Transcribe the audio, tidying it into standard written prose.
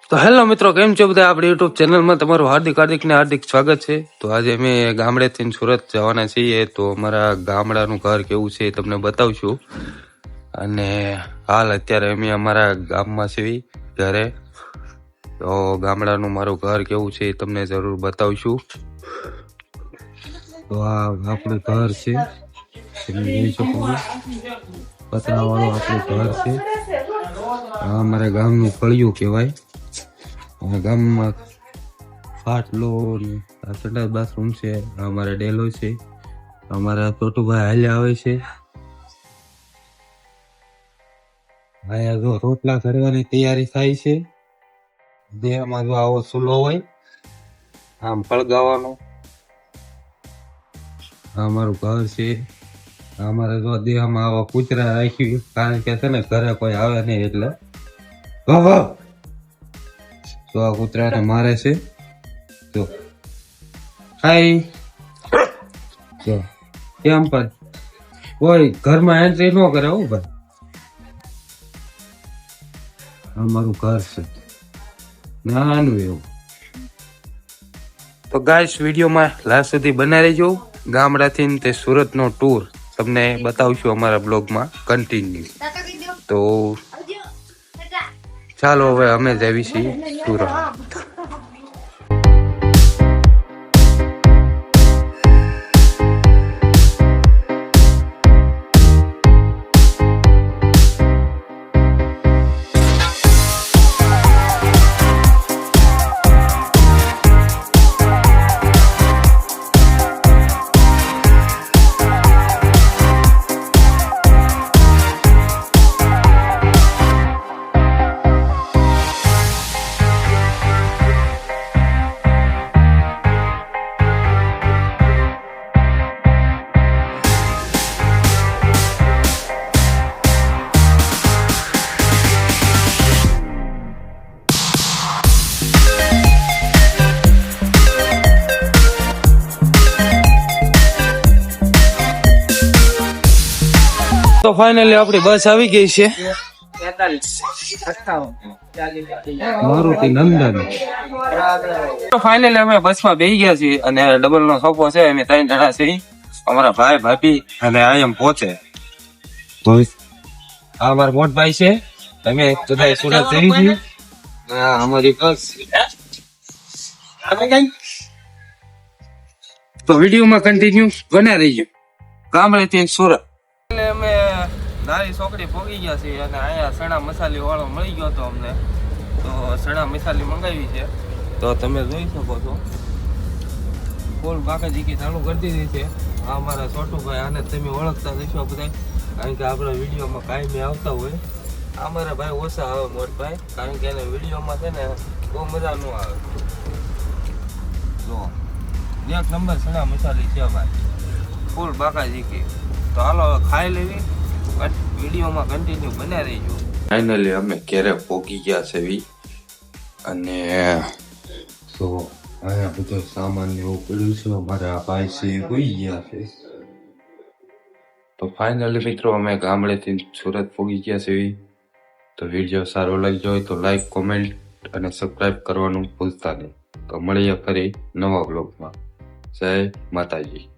તો હેલો મિત્રો, કેમ છો બધા? આપણી યુટ્યુબ ચેનલમાં તમારું હાર્દિક સ્વાગત છે. તો આજે અમે ગામડેથી સુરત જવાના છીએ. તો અમારા ગામડાનું ઘર કેવું છે એ તમને બતાવશું. અને હાલ અત્યારે અમે અમારા ગામમાં છીએ ઘરે. તો ગામડાનું મારું ઘર કેવું છે એ તમને જરૂર બતાવશું. તો આ આપણું ઘર છે, તમે જોઈ શકો છો. પતરાવાળું આપણું ઘર છે. આ અમારા ગામનું ફળિયું કહેવાય. ગામમાં ખાટલો સંડાસ બાથરૂમ છે. અમારા ડેલો છે. અમારા છોટુભાઈ હાલ્યા આવે છે. અહીંયા જો રોટલા કરવાની તૈયારી થાય છે. દેહમાં જો આવો ચૂલો હોય આમ ફળગાવાનો. આ અમારું ઘર છે. અમારે જો દેહમાં આવા કૂતરા રાખ્યું, કારણ કે છે ને ઘરે કોઈ આવે નહીં એટલે તો આ કૂતરાને મારે છે. જો હાય, જો કેમ પણ કોઈ ઘરમાં એન્ટ્રી ન કરે. હું ભાઈ, અમારું ઘર છે નાનું એવું. તો ગાઈસ, વિડીયોમાં લાસ્ટ સુધી બના રહેજો. ગામડાથી તે સુરતનો ટૂર તમને બતાવશું અમારા બ્લોગમાં કન્ટિન્યુ. તો ચાલો હવે અમે જઈએ છીએ સુરત. તો ફાઇનલી આપણી બસ આવી ગઈ છે, મારુતિ નંદન. તો ફાઇનલી અમે બસમાં બેસી ગયા છીએ અને ડબલ નો સોફો છે. અમે 3 જણા છીએ, અમારા ભાઈ ભાભી અને આ એમ પહોંચે. તો આ અમારા મોટ ભાઈ છે. તમે બધા સુરત જઈ છીએ. હા, અમારી બસ. તો વિડીયોમાં કન્ટિન્યુ બના રહીજો. ગામડેથી સુરત અમે નારી ચોકડી પહોંચી ગયા છીએ અને અહીંયા સણા મસાલી વાળો મળી ગયો હતો અમને. તો સણા મસાલી મંગાવી છે. તો તમે જોઈ શકો છો, ફૂલ બાકાજીકી ચાલુ કરી દીધી છે. આ અમારા છોટુભાઈ, આને તમે ઓળખતા જશો બધા, કારણ કે આપણા વિડીયોમાં કાયમી આવતા હોય. અમારા ભાઈ ઓછા આવે મોટભાઈ, કારણ કે એને વિડીયોમાં છે ને બહુ મજા ન આવે. જો 1 નંબર સણા મસાલી છે ભાઈ, ફૂલ બાકાજીકી. તો હાલો ખાઈ લેવી, વિડીયોમાં કન્ટિન્યુ બન્યા રહીજો. ફાઇનલી અમે ઘરે પહોંચી ગયા છે અને તો અહીંયા બધો સામાન એવું પડ્યું છે. અમારા ભાઈ છે હોઈ ગયા છે. તો ફાઇનલી મિત્રો, અમે ગામડેથી સુરત પહોંચી ગયા છે. તો વિડીયો સારો લાગ્યો હોય તો લાઈક, કોમેન્ટ અને સબસ્ક્રાઈબ કરવાનું ભૂલતા નહીં. તો મળીએ ફરી નવા બ્લોગમાં. જય માતાજી.